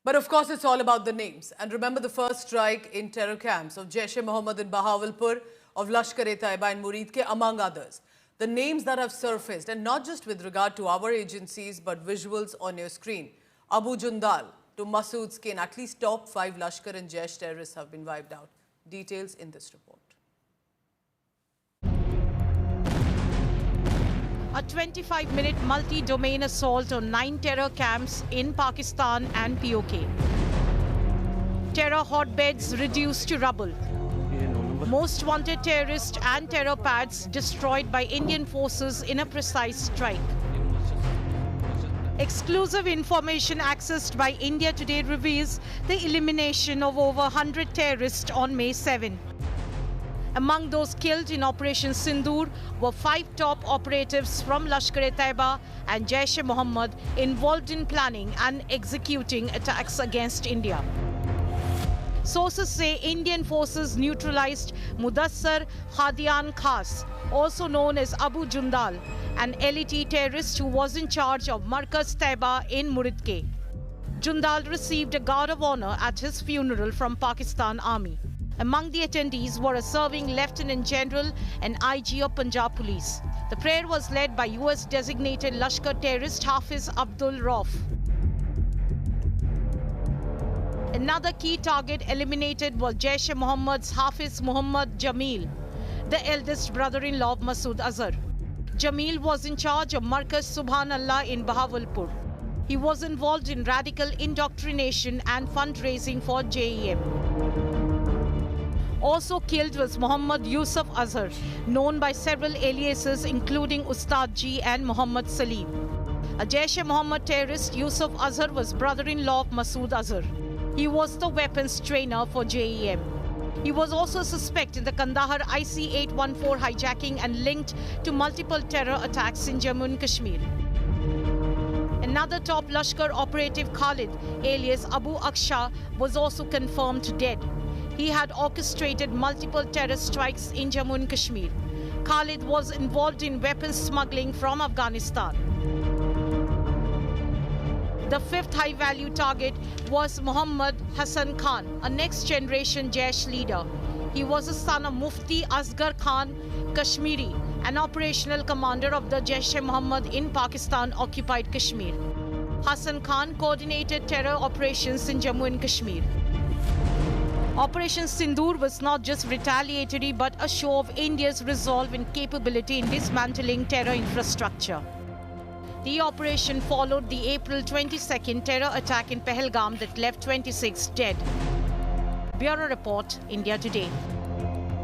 But of course, it's all about the names. And remember the first strike in terror camps of Jaish-e-Mohammed in Bahawalpur, of Lashkar-e-Taiba in Muridke, among others. The names that have surfaced, and not just with regard to our agencies, but visuals on your screen. Abu Jundal to Masood Skin, at least top 5 Lashkar and Jaish terrorists have been wiped out. Details in this report. A 25-minute multi-domain assault on 9 terror camps in Pakistan and POK. Terror hotbeds reduced to rubble. Most wanted terrorists and terror pads destroyed by Indian forces in a precise strike. Exclusive information accessed by India Today reveals the elimination of over 100 terrorists on May 7. Among those killed in Operation Sindoor were 5 top operatives from Lashkar-e-Taiba and Jaish-e-Mohammed involved in planning and executing attacks against India. Sources say Indian forces neutralized Mudassar Khadian Khas, also known as Abu Jundal, an LET terrorist who was in charge of Markaz Taiba in Muridke. Jundal received a guard of honor at his funeral from Pakistan Army. Among the attendees were a serving Lieutenant General and IG of Punjab Police. The prayer was led by US designated Lashkar terrorist Hafiz Abdul Rauf. Another key target eliminated was Jaish-e-Mohammed's Hafiz Muhammad Jamil, the eldest brother-in-law of Masood Azhar. Jamil was in charge of Markaz Subhanallah in Bahawalpur. He was involved in radical indoctrination and fundraising for JEM. Also killed was Muhammad Yusuf Azhar, known by several aliases including Ustad Ji and Muhammad Salim. A Jaish-e-Mohammed terrorist, Yusuf Azhar was brother-in-law of Masood Azhar. He was the weapons trainer for JEM. He was also a suspect in the Kandahar IC-814 hijacking and linked to multiple terror attacks in Jammu and Kashmir. Another top Lashkar operative, Khalid, alias Abu Aksha, was also confirmed dead. He had orchestrated multiple terror strikes in Jammu and Kashmir. Khalid was involved in weapons smuggling from Afghanistan. The 5th high-value target was Muhammad Hassan Khan, a next-generation Jaish leader. He was the son of Mufti Asghar Khan Kashmiri, an operational commander of the Jaish-e-Mohammed in Pakistan-occupied Kashmir. Hassan Khan coordinated terror operations in Jammu and Kashmir. Operation Sindoor was not just retaliatory but a show of India's resolve and capability in dismantling terror infrastructure. The operation followed the April 22nd terror attack in Pahalgam that left 26 dead. Bureau Report, India Today.